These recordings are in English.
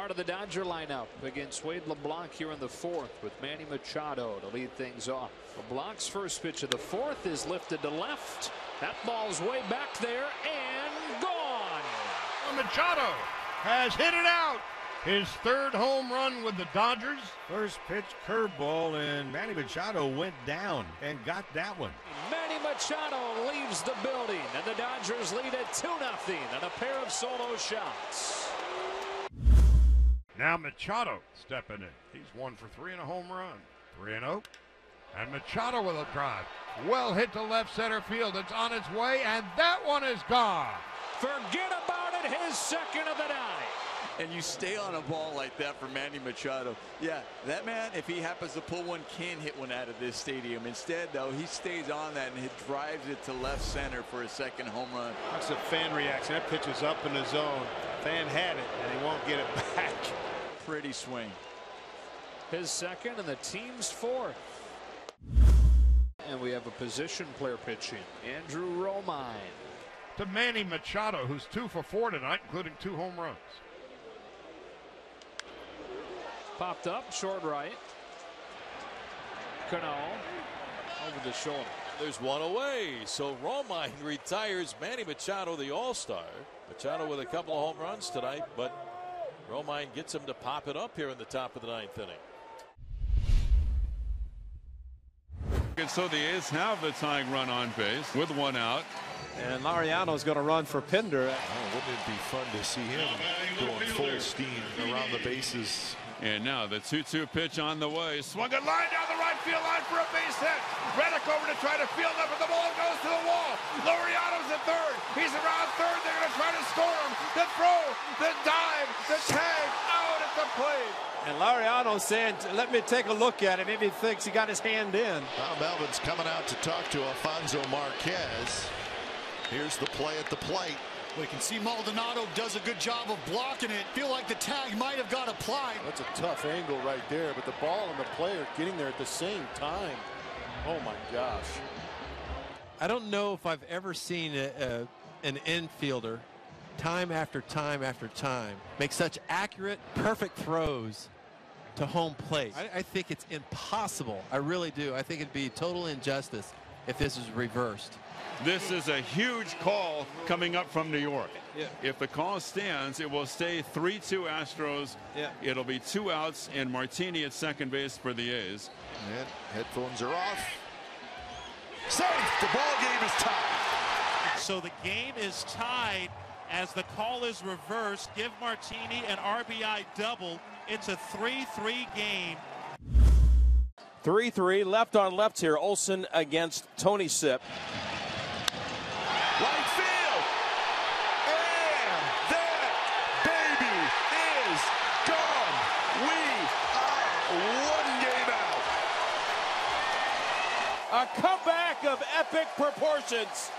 Part of the Dodger lineup against Wade LeBlanc here in the fourth with Manny Machado to lead things off. LeBlanc's first pitch of the fourth is lifted to left. That ball's way back there and gone. Machado has hit it out. His third home run with the Dodgers. First pitch curveball, and Manny Machado went down and got that one. Manny Machado leaves the building, and the Dodgers lead at 2-0 on a pair of solo shots. Now Machado stepping in. He's 1 for 3 and a home run. 3-0. And Machado with a drive. Well hit to left center field. It's on its way, and that one is gone. Forget about it. His second of the night. And you stay on a ball like that for Manny Machado. Yeah, that man, if he happens to pull one, can hit one out of this stadium. Instead, though, he stays on that and he drives it to left center for a second home run. That's a fan reaction. That pitch is up in the zone. Fan had it, and he won't get it back. Pretty swing. His second and the team's fourth. And we have a position player pitching. Andrew Romine. To Manny Machado, who's 2 for 4 tonight, including 2 home runs. Popped up, short right. Cano over the shoulder. There's one away. So Romine retires Manny Machado, the all-star. Machado with a couple of home runs tonight, but Romine gets him to pop it up here in the top of the 9th inning. And so the A's have the tying run on base with 1 out. And Laureano's going to run for Pinder. Oh, wouldn't it be fun to see him going full steam around the bases? And now the 2-2 pitch on the way. Swung a line down the right field line for a base hit. Reddick over to try to field up, and the ball goes to the wall. Laureano's at third. He's around third. They're going to try to score him. The throw, the dive, the tag, out at the plate. And Laureano's saying, let me take a look at it. Maybe he thinks he got his hand in. Now Melvin's coming out to talk to Alfonso Marquez. Here's the play at the plate. We can see Maldonado does a good job of blocking it. Feel like the tag might have got applied. That's a tough angle right there, but the ball and the player getting there at the same time. Oh my gosh. I don't know if I've ever seen an infielder time after time after time make such accurate, perfect throws to home plate. I think it's impossible. I really do. I think it'd be total injustice if this is reversed. This is a huge call coming up from New York. Yeah. If the call stands, it will stay 3-2 Astros. Yeah. It'll be 2 outs and Martini at second base for the A's. And headphones are off. Safe. The ball game is tied. So the game is tied as the call is reversed. Give Martini an RBI double. It's a 3-3 game. 3-3 left on left here. Olsen against Tony Sipp. Right field. And that baby is gone. We are 1 game out. A comeback of epic proportions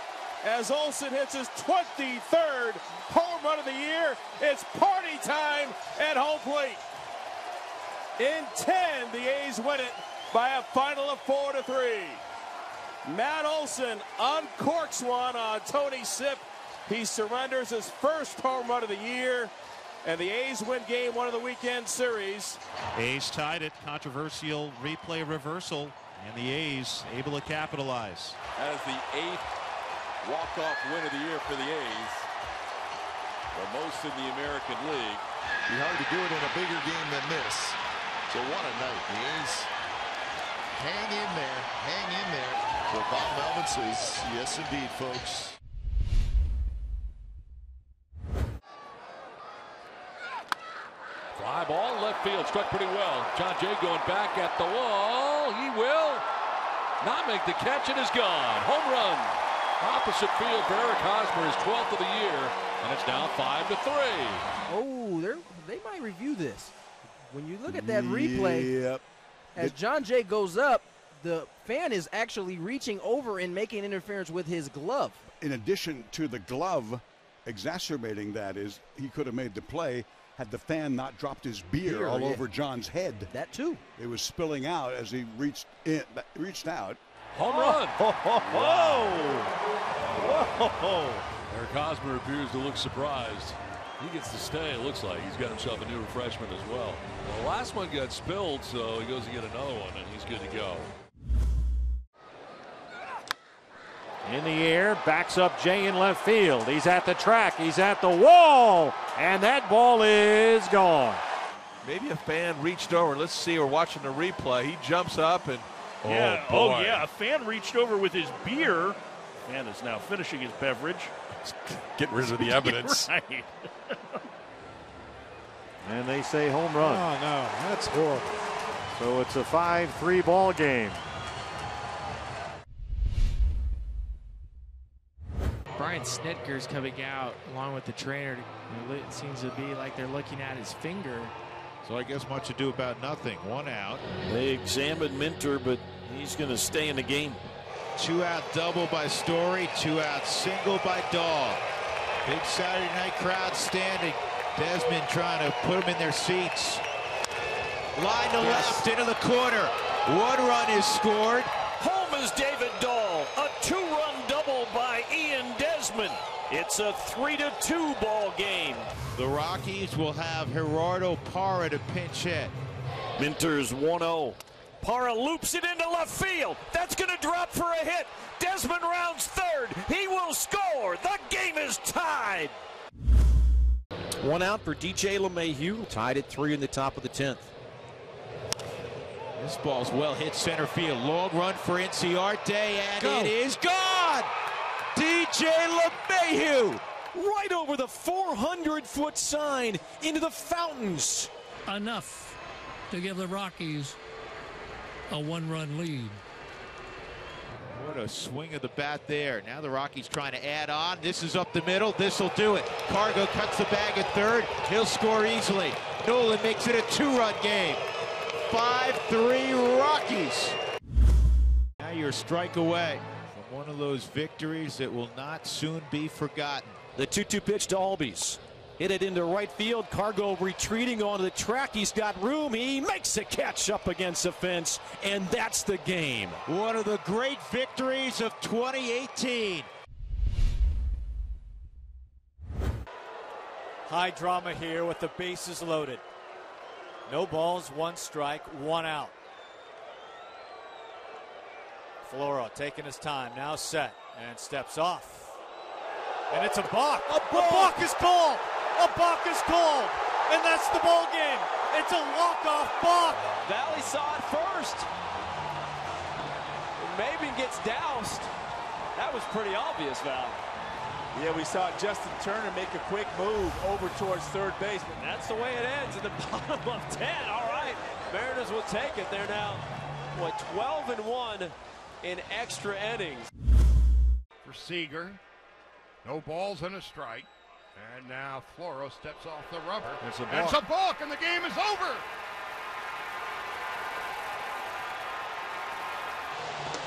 as Olsen hits his 23rd home run of the year. It's party time at home plate. In 10, the A's win it by a final of 4-3. Matt Olson uncorks one on Tony Sipp. He surrenders his first home run of the year, and the A's win game 1 of the weekend series. A's tied it. Controversial replay reversal, and the A's able to capitalize. As the 8th walk-off win of the year for the A's, the most in the American League. Be hard to do it in a bigger game than this. So what a night. The A's hang in there, hang in there. So Bob Melvin says, yes, indeed, folks. Fly ball, left field, struck pretty well. John Jay going back at the wall. He will not make the catch, and is gone. Home run. Opposite field for Eric Hosmer, his 12th of the year, and it's now 5-3. Oh, they might review this. When you look at that replay, as John Jay goes up, the fan is actually reaching over and making interference with his glove. In addition to the glove exacerbating that, is he could have made the play had the fan not dropped his beer all over John's head. That too. It was spilling out as he reached out. Home run. Whoa. Eric Hosmer appears to look surprised. He gets to stay. It looks like he's got himself a new refreshment as well. The last one got spilled, so he goes to get another one, and he's good to go. In the air, backs up Jay in left field. He's at the track. He's at the wall. And that ball is gone. Maybe a fan reached over. Let's see. We're watching the replay. He jumps up and yeah. Oh, boy. Oh yeah. A fan reached over with his beer. Fan is now finishing his beverage. Get rid of the evidence. Right. And they say home run. Oh no, that's horrible. So it's a 5-3 ball game. Brian Snitker's coming out along with the trainer. It seems to be like they're looking at his finger. So I guess much ado about nothing. 1 out. They examined Minter, but he's going to stay in the game. 2-out double by Story. 2-out single by Dahl. Big Saturday night crowd standing. Desmond trying to put them in their seats. Line to left into the corner. 1 run is scored. Home is David Dahl. A 2-run double by Ian Desmond. It's a 3-2 ball game. The Rockies will have Gerardo Parra to pinch hit. Minter's 1-0. Parra loops it into left field. That's going to drop for a hit. Desmond rounds third. He will score. The game is tied. 1 out for DJ LeMahieu. Tied at 3 in the top of the 10th. This ball's well hit center field. Long run for Inciarte, and it is gone! DJ LeMahieu! Right over the 400-foot sign into the fountains. Enough to give the Rockies a 1-run lead. What a swing of the bat there. Now the Rockies trying to add on. This is up the middle. This will do it. Cargo cuts the bag at third. He'll score easily. Nolan makes it a 2-run game. 5-3 Rockies. Now you're a strike away from one of those victories that will not soon be forgotten. The 2-2 pitch to Albies. Hit it into right field. Cargo retreating onto the track. He's got room. He makes a catch up against the fence, and that's the game. One of the great victories of 2018. High drama here with the bases loaded. No balls, 1 strike, 1 out. Floro taking his time, now set, and steps off. And it's a balk. A balk is called. A balk is called. And that's the ball game. It's a walk-off balk. Valley saw it first. Maben gets doused. That was pretty obvious, Val. Yeah, we saw Justin Turner make a quick move over towards third base. But That's the way it ends in the bottom of 10. All right, Mariners will take it. They're now, 12-1 in extra innings. For Seager. No balls and a strike. And now Floro steps off the rubber. It's a balk. It's a balk, and the game is over.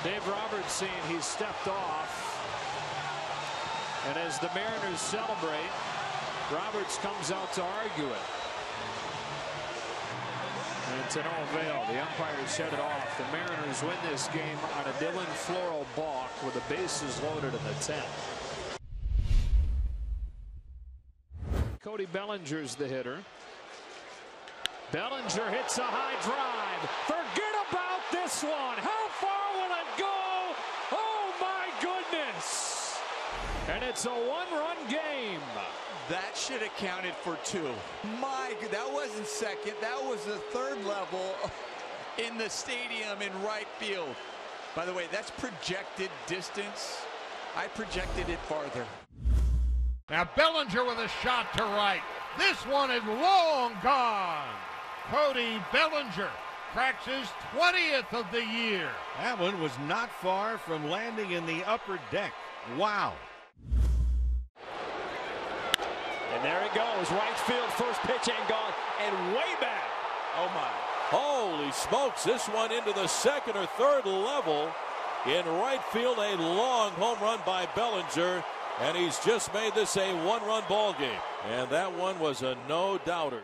Dave Roberts saying he stepped off. And as the Mariners celebrate, Roberts comes out to argue it. And to no avail. The umpire shut it off. The Mariners win this game on a Dylan Floro balk with the bases loaded in the 10th. Cody Bellinger's the hitter. Bellinger hits a high drive. Forget about this one. How far will it go? Oh my goodness. And it's a 1-run game. That should have counted for 2. That wasn't second. That was the third level in the stadium in right field. By the way, that's projected distance. I projected it farther. Now Bellinger with a shot to right. This one is long gone. Cody Bellinger cracks his 20th of the year. That one was not far from landing in the upper deck. Wow. And there it goes. Right field, first pitch and gone. And way back. Oh, my. Holy smokes. This one into the second or third level. In right field, a long home run by Bellinger. And he's just made this a 1-run ball game. And that one was a no-doubter.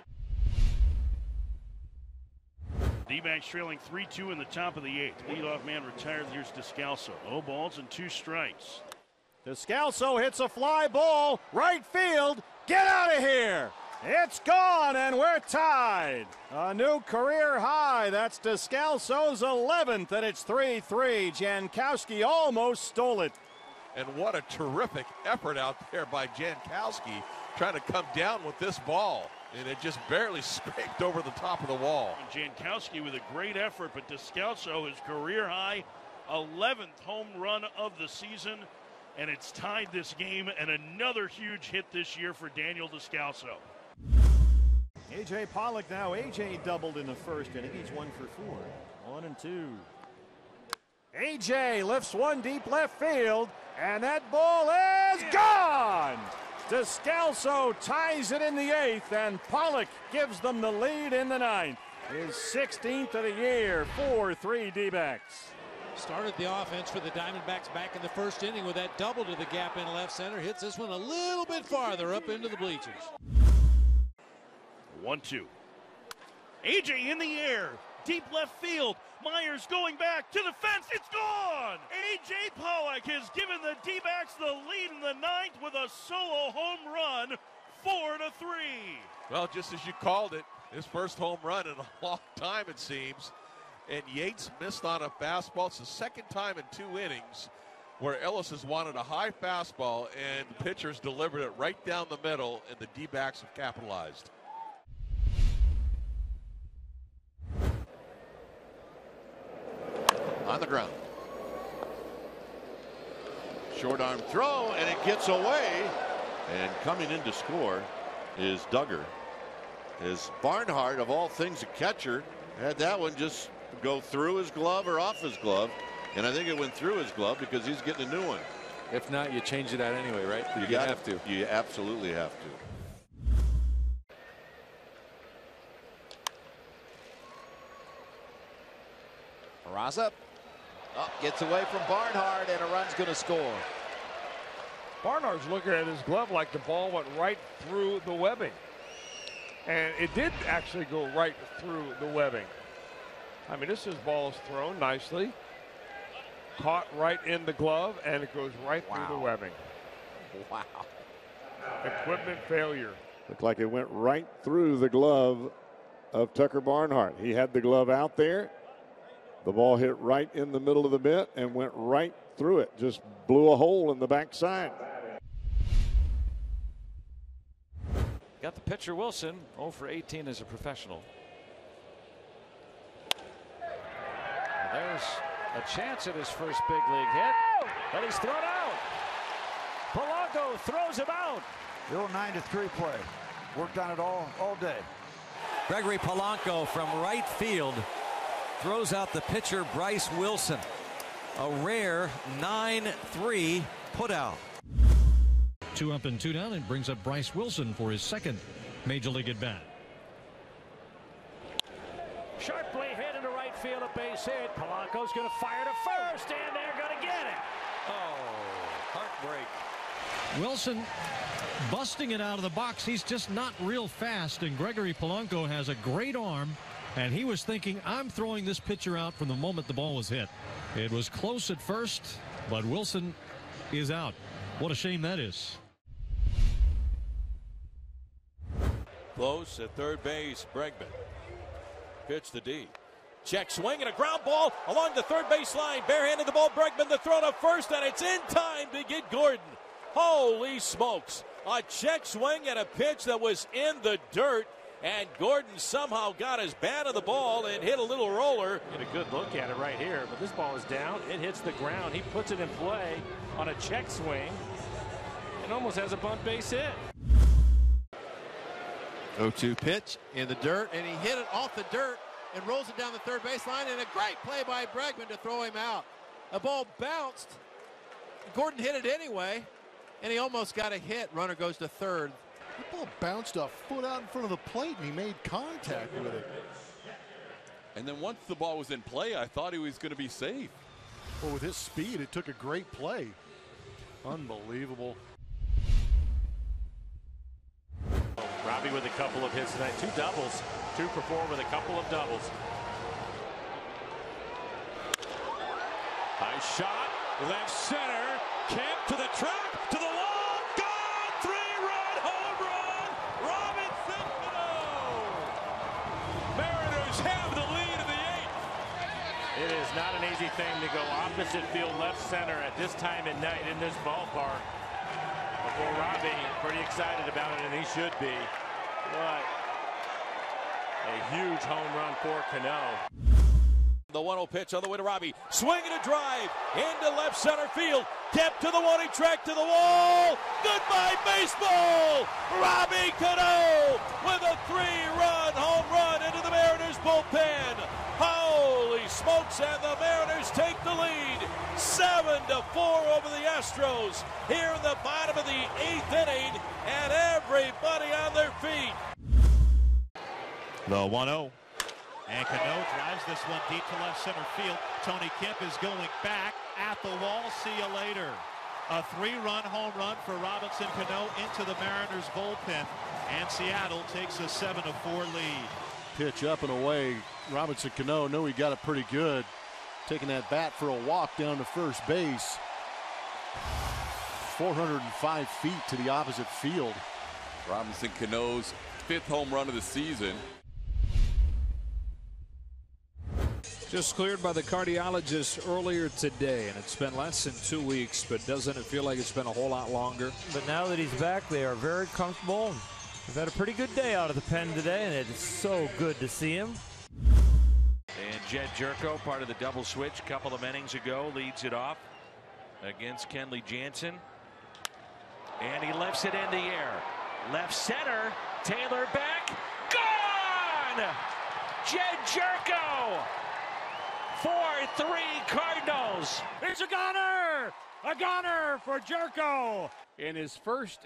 D-backs trailing 3-2 in the top of the 8th. Leadoff man retired. Here's Descalso. 0 balls and 2 strikes. Descalso hits a fly ball. Right field. Get out of here. It's gone, and we're tied. A new career high. That's Descalso's 11th, and it's 3-3. Jankowski almost stole it. And what a terrific effort out there by Jankowski, trying to come down with this ball. And it just barely scraped over the top of the wall. And Jankowski with a great effort, but Descalso, his career high, 11th home run of the season. And it's tied this game, and another huge hit this year for Daniel Descalso. A.J. Pollock now. A.J. doubled in the first inning. He's 1 for 4. 1 and 2. A.J. lifts one deep left field, and that ball is gone. Descalso ties it in the 8th, and Pollock gives them the lead in the 9th. His 16th of the year, 4-3 D-backs. Started the offense for the Diamondbacks back in the first inning with that double to the gap in left center. Hits this one a little bit farther up into the bleachers. 1-2. A.J. in the air, deep left field. Myers going back to the fence. It's gone! A.J. Pollock has given the D-backs the lead in the 9th with a solo home run, 4-3. Well, just as you called it, his first home run in a long time, it seems. And Yates missed on a fastball. It's the second time in 2 innings where Ellis has wanted a high fastball, and the pitchers delivered it right down the middle, and the D-backs have capitalized. On the ground. Short arm throw, and it gets away. And coming in to score is Duggar. As Barnhart, of all things, a catcher, had that one just go through his glove or off his glove. And I think it went through his glove because he's getting a new one. If not, you change it out anyway, right? You have to. You absolutely have to. Peraza gets away from Barnhart, and a run's going to score. Barnhart's looking at his glove like the ball went right through the webbing. And it did actually go right through the webbing. I mean, this ball is thrown nicely, caught right in the glove, and it goes right through the webbing. Wow. Equipment failure. Looked like it went right through the glove of Tucker Barnhart. He had the glove out there. The ball hit right in the middle of the mitt and went right through it. Just blew a hole in the backside. Got the pitcher Wilson, 0 for 18 as a professional. There's a chance at his first big league hit, but he's thrown out. Polanco throws him out. The old 9-3 play. Worked on it all day. Gregory Polanco from right field throws out the pitcher Bryce Wilson. A rare 9-3 putout. 2 up and 2 down, and brings up Bryce Wilson for his second major league at bat. Sharply hit into right field, a base hit. Polanco's going to fire to first, and they're going to get it. Oh, heartbreak. Wilson busting it out of the box. He's just not real fast, and Gregory Polanco has a great arm, and he was thinking, I'm throwing this pitcher out from the moment the ball was hit. It was close at first, but Wilson is out. What a shame that is. Close at third base, Bregman. Pitch to D. Check swing and a ground ball along the third base line. Barehanded the ball, Bregman the throw to first, and it's in time to get Gordon. Holy smokes. A check swing and a pitch that was in the dirt, and Gordon somehow got his bat of the ball and hit a little roller. Get a good look at it right here, but this ball is down. It hits the ground. He puts it in play on a check swing and almost has a bunt base hit. 0-2 pitch in the dirt, and he hit it off the dirt and rolls it down the third baseline, and a great play by Bregman to throw him out. The ball bounced. Gordon hit it anyway, and he almost got a hit. Runner goes to third. The ball bounced a foot out in front of the plate, and he made contact with it. And then once the ball was in play, I thought he was going to be safe. Well, with his speed, it took a great play. Unbelievable. Robbie with a couple of hits tonight. 2 doubles. 2 for 4 with a couple of doubles. High shot, left center. Kemp to the track, to the wall. Gone! 3-run home run! It's not an easy thing to go opposite field left center at this time at night in this ballpark. Before Robbie, pretty excited about it, and he should be. What a huge home run for Cano. The 1-0 pitch on the way to Robbie. Swing and a drive into left center field. Kept to the one, he tracked to the wall. Goodbye baseball. Robbie Cano with a 3-run home run into the Mariners bullpen. Holy smokes, and the Mariners take the lead. 7-4 over the Astros here in the bottom of the 8th inning, and everybody on their feet. The 1-0. And Cano drives this one deep to left center field. Tony Kemp is going back at the wall. See you later. A 3-run home run for Robinson Cano into the Mariners bullpen. And Seattle takes a 7-4 lead. Pitch up and away. Robinson Cano knew he got it pretty good. Taking that bat for a walk down to first base. 405 feet to the opposite field. Robinson Cano's 5th home run of the season. Just cleared by the cardiologist earlier today, and it's been less than 2 weeks, but doesn't it feel like it's been a whole lot longer? But now that he's back, they are very comfortable. We've had a pretty good day out of the pen today, and it is so good to see him. And Jed Jerko, part of the double switch a couple of innings ago, leads it off against Kenley Jansen. And he lifts it in the air. Left center, Taylor back, gone! Jed Jerko! 4-3 Cardinals. It's a goner for Jerko. In his first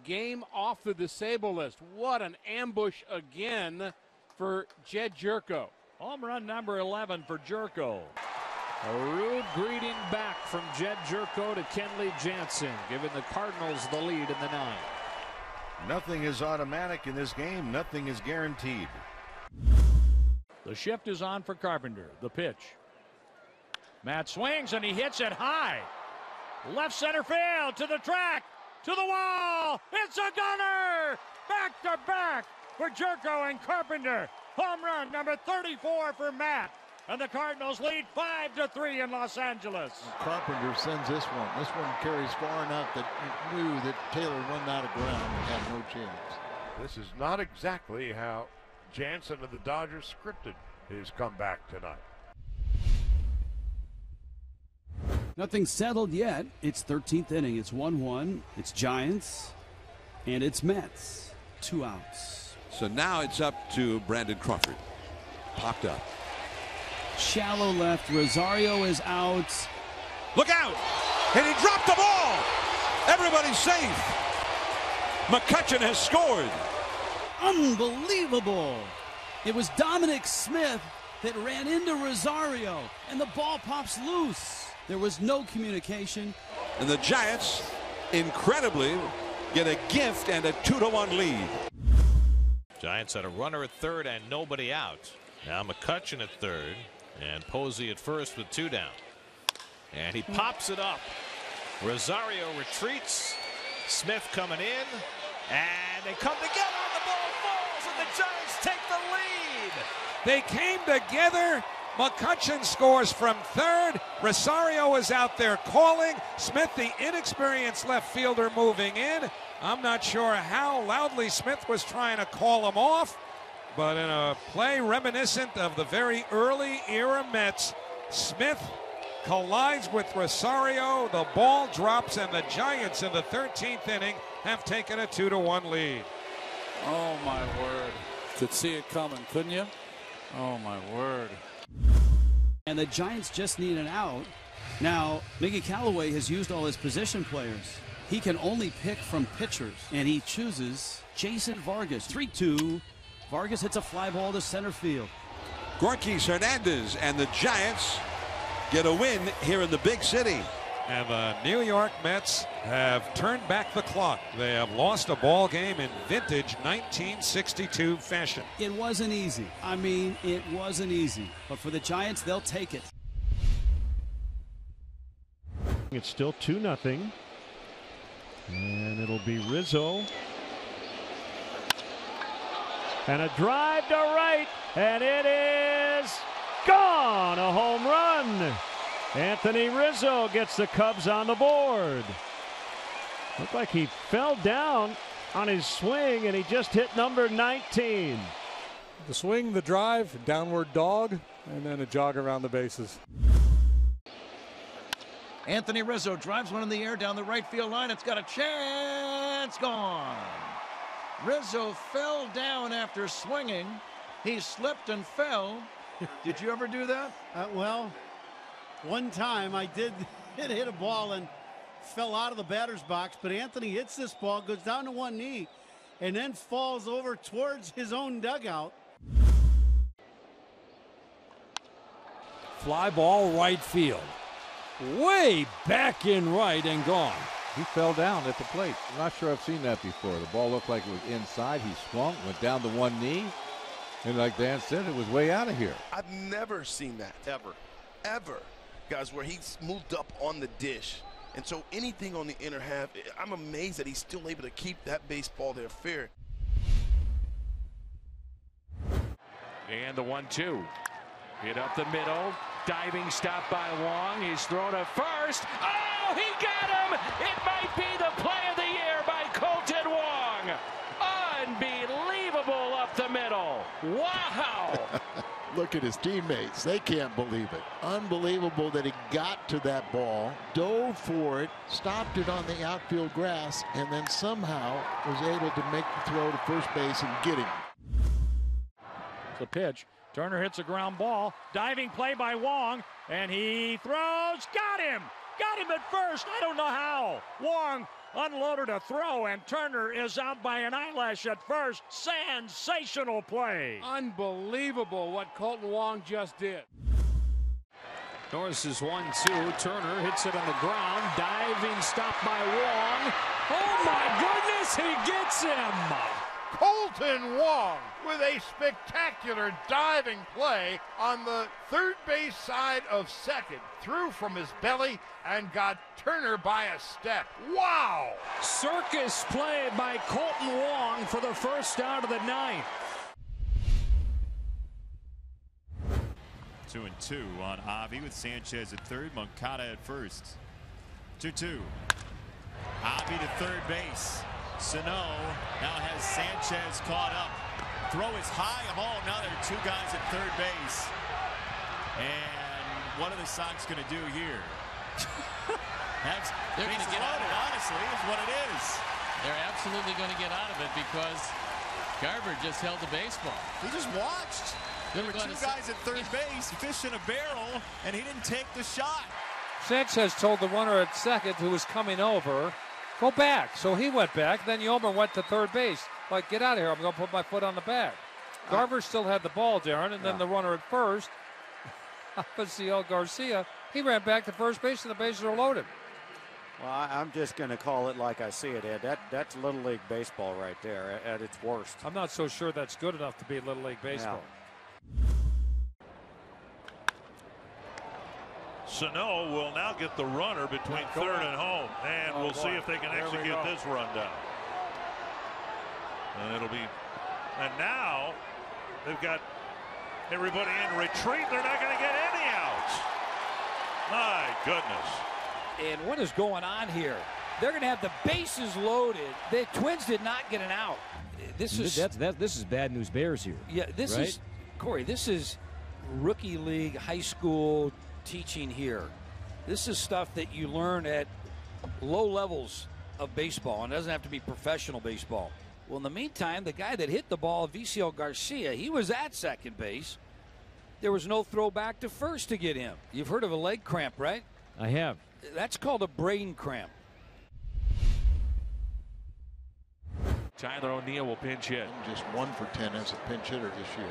game off the disabled list. What an ambush again for Jed Jerko. Home run number 11 for Jerko. A rude greeting back from Jed Jerko to Kenley Jansen, giving the Cardinals the lead in the 9th. Nothing is automatic in this game. Nothing is guaranteed. The shift is on for Carpenter. The pitch. Matt swings and he hits it high. Left center field to the track, to the wall. It's a gunner! Back to back for Jerko and Carpenter. Home run number 34 for Matt. And the Cardinals lead 5-3 in Los Angeles. Carpenter sends this one. This one carries far enough that it knew that Taylor run out of ground and had no chance. This is not exactly how Jansen of the Dodgers scripted his comeback tonight. Nothing settled yet. It's 13th inning. It's 1-1. It's Giants and it's Mets. 2 outs. So now it's up to Brandon Crawford. Popped up. Shallow left. Rosario is out. Look out! And he dropped the ball. Everybody's safe. McCutchen has scored. Unbelievable. It was Dominic Smith that ran into Rosario, and the ball pops loose. There was no communication. And the Giants, incredibly, get a gift and a 2-1 lead. Giants had a runner at third and nobody out. Now McCutchen at third and Posey at first with 2 down. And he pops it up. Rosario retreats. Smith coming in. And they come together and the ball falls and the Giants take the lead. They came together. McCutchen scores from third. Rosario is out there calling. Smith, the inexperienced left fielder, moving in. I'm not sure how loudly Smith was trying to call him off, but in a play reminiscent of the very early era Mets, Smith collides with Rosario. The ball drops, and the Giants in the 13th inning have taken a 2-1 lead. Oh, my word. Could see it coming, couldn't you? Oh, my word. And the Giants just need an out. Now, Mickey Callaway has used all his position players. He can only pick from pitchers, and he chooses Jason Vargas. 3-2. Vargas hits a fly ball to center field. Gorkis Hernandez and the Giants get a win here in the big city. And the New York Mets have turned back the clock. They have lost a ball game in vintage 1962 fashion. It wasn't easy. I mean, it wasn't easy. But for the Giants, they'll take it. It's still 2-0. And it'll be Rizzo. And a drive to right. And it is Gone! A home run! Anthony Rizzo gets the Cubs on the board. Looked like he fell down on his swing, and he just hit number 19. The swing, the drive, downward dog, and then a jog around the bases. Anthony Rizzo drives one in the air down the right field line. It's got a chance. Gone. Rizzo fell down after swinging. He slipped and fell. Did you ever do that? Well, one time I did hit a ball and fell out of the batter's box, but Anthony hits this ball, goes down to one knee, and then falls over towards his own dugout. Fly ball right field. Way back in right and gone. He fell down at the plate. I'm not sure I've seen that before. The ball looked like it was inside. He swung, went down to one knee, and like Dan said, it was way out of here. I've never seen that. Ever. Guys, where he's moved up on the dish. And so anything on the inner half, I'm amazed that he's still able to keep that baseball there fair. And the 1-2. Hit up the middle. Diving stop by Wong. He's thrown to first. Oh, he got him! It might be the play of the year by Colton Wong. Unbelievable up the middle. Wow! Look at his teammates. They can't believe it. Unbelievable that he got to that ball, dove for it, stopped it on the outfield grass, and then somehow was able to make the throw to first base and get him. The pitch. Turner hits a ground ball. Diving play by Wong. And he throws. Got him! Got him at first. I don't know how. Wong unloaded a throw, and Turner is out by an eyelash at first. Sensational play. Unbelievable what Colton Wong just did. Norris is 1-2. Turner hits it on the ground. Diving stop by Wong. Oh my goodness, he gets him! Colton Wong with a spectacular diving play on the third base side of second. Threw from his belly and got Turner by a step. Wow! Circus play by Colton Wong for the first out of the ninth. 2-2 on Avi with Sanchez at third, Moncada at first. 2-2. Avi to third base. Sano now has Sanchez caught up. Throw is high. Oh, now there are two guys at third base. And what are the Sox going to do here? They're going to get out of it, honestly, is what it is. They're absolutely going to get out of it because Garver just held the baseball. He just watched. There were two guys at third base, fish in a barrel, and he didn't take the shot. Sanchez told the runner at second who was coming over, go back. So he went back. Then Yomer went to third base. Like, get out of here. I'm going to put my foot on the bag. Garver still had the ball, Darren, and then the runner at first, Apaciel Garcia, he ran back to first base, and the bases are loaded. Well, I'm just going to call it like I see it, Ed. That's Little League baseball right there at its worst. I'm not so sure that's good enough to be Little League baseball. Sano will now get the runner between third and home, and we'll see if they can execute this rundown. And it'll be, and now they've got everybody in retreat. They're not going to get any outs. My goodness. And what is going on here? They're going to have the bases loaded. The Twins did not get an out. This is bad news bears here. Yeah, this is Corey. This is rookie league, high school teaching here. This is stuff that you learn at low levels of baseball, and it doesn't have to be professional baseball. Well, in the meantime, the guy that hit the ball, Apaciel Garcia, he was at second base. There was no throw back to first to get him. You've heard of a leg cramp, right? I have. That's called a brain cramp. Tyler O'Neill will pinch hit. Just 1 for 10 as a pinch hitter this year.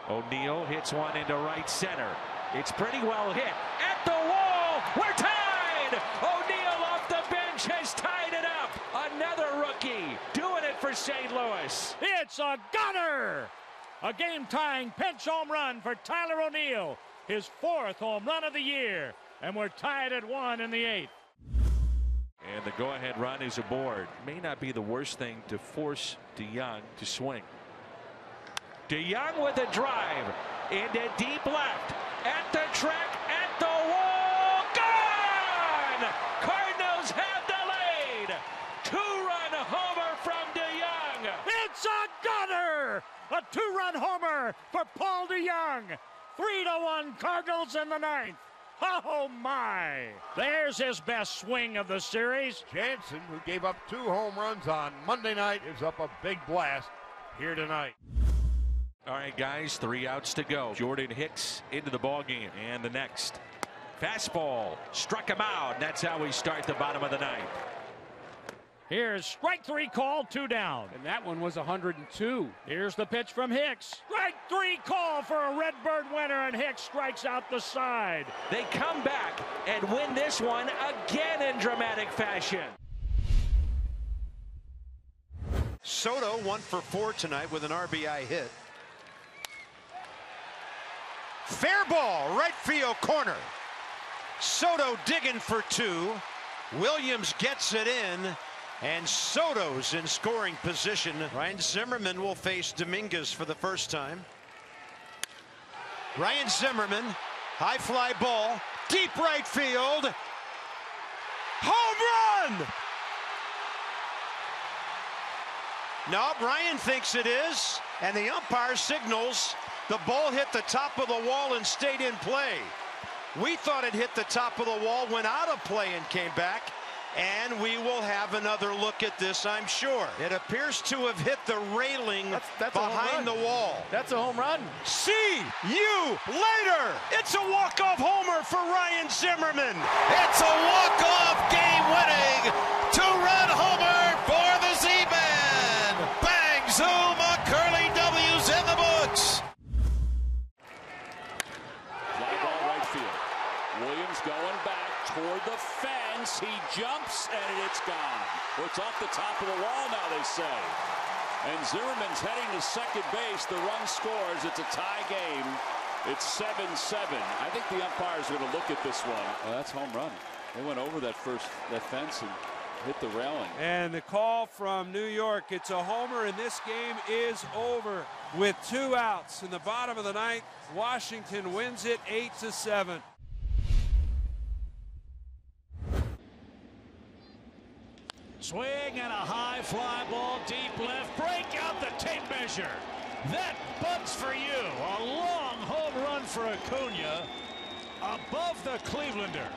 O'Neill hits one into right center. It's pretty well hit. At the wall, we're tied! O'Neill off the bench has tied it up. Another rookie doing it for St. Louis. It's a gunner! A game-tying pinch home run for Tyler O'Neill. His 4th home run of the year. And we're tied at 1 in the 8th. And the go-ahead run is aboard. May not be the worst thing to force DeYoung to swing. DeYoung with a drive into deep left. At the track, at the wall, gone! Cardinals have delayed. 2-run homer from DeYoung. It's a gunner! A 2-run homer for Paul DeYoung. 3-1 Cardinals in the ninth. Oh my! There's his best swing of the series. Jansen, who gave up 2 home runs on Monday night, is up a big blast here tonight. All right, guys, 3 outs to go. Jordan Hicks into the ball game, and the next fastball struck him out. And that's how we start the bottom of the ninth. Here's strike 3 call, 2 down. And that one was 102. Here's the pitch from Hicks. Strike 3 call for a Redbird winner, and Hicks strikes out the side. They come back and win this one again in dramatic fashion. Soto 1 for 4 tonight with an RBI hit. Fair ball, right field corner. Soto digging for 2. Williams gets it in, and Soto's in scoring position. Ryan Zimmerman will face Dominguez for the first time. Ryan Zimmerman, high fly ball, deep right field. Home run! No, Ryan thinks it is, and the umpire signals the ball hit the top of the wall and stayed in play. We thought it hit the top of the wall, went out of play and came back, and we will have another look at this, I'm sure. It appears to have hit the railing that's behind the wall. That's a home run. See you later. It's a walk-off homer for Ryan Zimmerman. It's a walk-off game-winning 2-run homer for the Z-Man. Bang, zoom, a curly W's in the books. Fly ball right field. Williams going back toward the fence. He jumps and it's gone. It's off the top of the wall now, they say. And Zimmerman's heading to second base. The run scores. It's a tie game. It's 7-7. I think the umpires are going to look at this one. Oh, that's home run. They went over that fence and hit the railing. And the call from New York, it's a homer, and this game is over with 2 outs in the bottom of the ninth. Washington wins it 8-7. Swing and a high fly ball deep left. Break out the tape measure. That bugs for you. A long home run for Acuna above the Clevelander.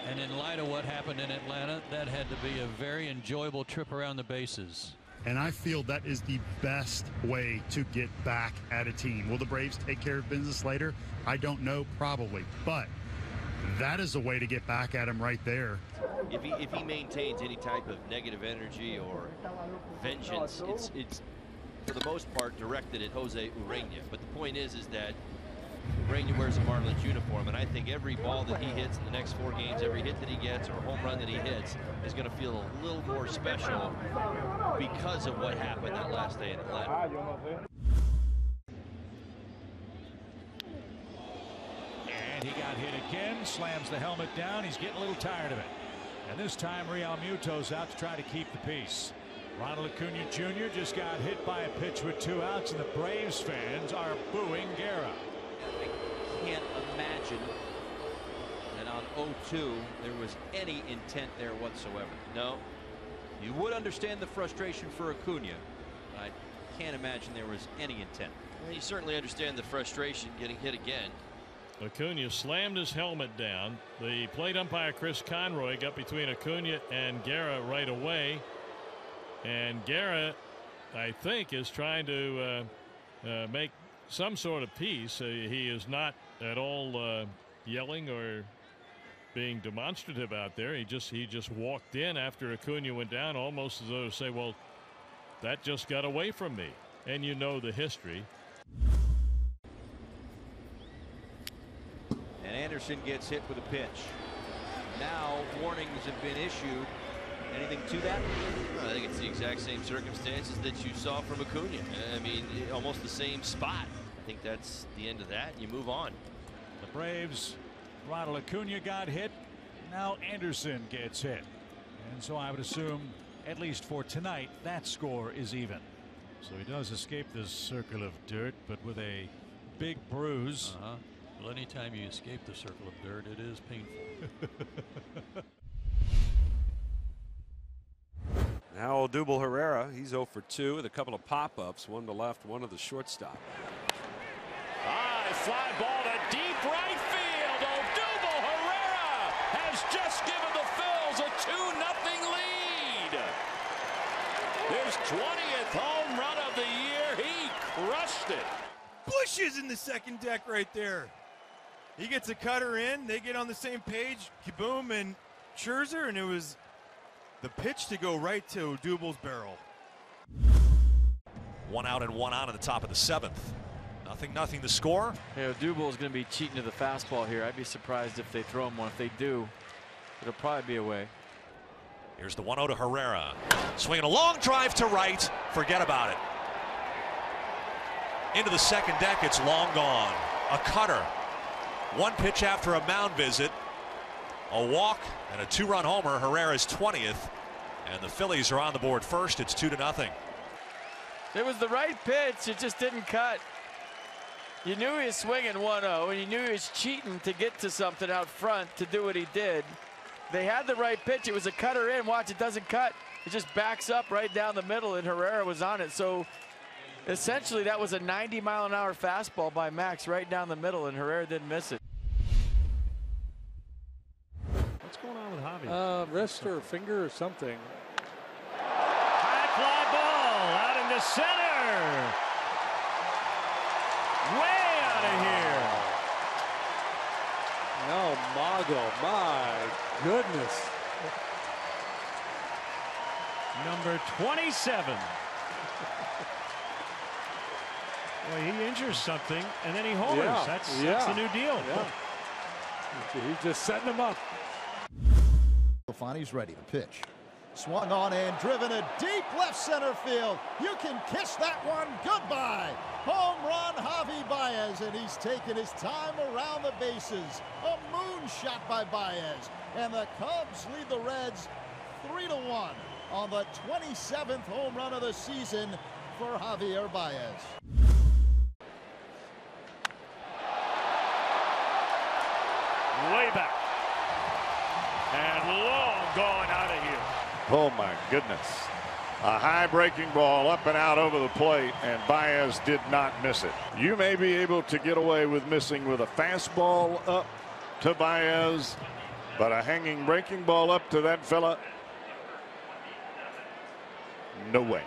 And in light of what happened in Atlanta, that had to be a very enjoyable trip around the bases. And I feel that is the best way to get back at a team. Will the Braves take care of business later? I don't know, probably. But that is the way to get back at him right there. If he maintains any type of negative energy or vengeance, it's for the most part directed at Jose Urena. But the point is that Urena wears a Marlins uniform, and I think every ball that he hits in the next 4 games, every hit that he gets or home run that he hits is going to feel a little more special because of what happened that last day in Atlanta. And he got hit again, slams the helmet down. He's getting a little tired of it. And this time Real Muto's out to try to keep the peace. Ronald Acuna Jr. just got hit by a pitch with 2 outs, and the Braves fans are booing Guerra. I can't imagine that on 0-2 there was any intent there whatsoever. No, you would understand the frustration for Acuna. I can't imagine there was any intent. Well, you certainly understand the frustration getting hit again. Acuna slammed his helmet down. The plate umpire Chris Conroy got between Acuna and Guerra right away, and Guerra, I think, is trying to make some sort of peace. He is not at all yelling or being demonstrative out there. He just walked in after Acuna went down, almost as though to say, well, that just got away from me. And you know the history. And Anderson gets hit with a pitch. Now warnings have been issued. Anything to that? I think it's the exact same circumstances that you saw from Acuna. I mean, almost the same spot. I think that's the end of that. You move on. The Braves, Ronald Acuna got hit. Now Anderson gets hit. And so I would assume, at least for tonight, that score is even. So he does escape this circle of dirt, but with a big bruise. Well, anytime you escape the circle of dirt, it is painful. Now Odubel Herrera, he's 0 for 2 with a couple of pop-ups, one to left, one to the shortstop. High fly ball to deep right field. Odubel Herrera has just given the Phils a 2-0 lead. His 20th home run of the year. He crushed it. Bush is in the second deck right there. He gets a cutter in. They get on the same page. Kaboom and Scherzer, and it was the pitch to go right to Odubel's barrel. 1 out and 1 on in the top of the 7th. Nothing the score. Hey, Odubel is going to be cheating to the fastball here. I'd be surprised if they throw him one. If they do, it'll probably be away. Here's the 1-0 to Herrera. Swinging a long drive to right. Forget about it. Into the second deck, it's long gone. A cutter. One pitch after a mound visit. A walk and a 2-run homer. Herrera's 20th. And the Phillies are on the board first. It's 2-0. It was the right pitch. It just didn't cut. You knew he was swinging 1-0, and you knew he was cheating to get to something out front to do what he did. They had the right pitch. It was a cutter in. Watch, it doesn't cut. It just backs up right down the middle, and Herrera was on it. So essentially, that was a 90-mile-an-hour fastball by Max right down the middle, and Herrera didn't miss it. What's going on with Javi? Wrist or finger or something. High fly ball out into center. Way out of here. No, Mago, my goodness. Number 27. Well, he injures something, and then he homers. Yeah, That's the new deal. Yeah. He's just setting him up. Stefani's ready to pitch. Swung on and driven a deep left center field. You can kiss that one goodbye. Home run, Javi Baez, and he's taken his time around the bases. A moonshot by Baez, and the Cubs lead the Reds 3-1 on the 27th home run of the season for Javier Baez. Way back. And long gone out of here. Oh my goodness. A high breaking ball up and out over the plate, and Baez did not miss it. You may be able to get away with missing with a fastball up to Baez, but a hanging breaking ball up to that fella, no way.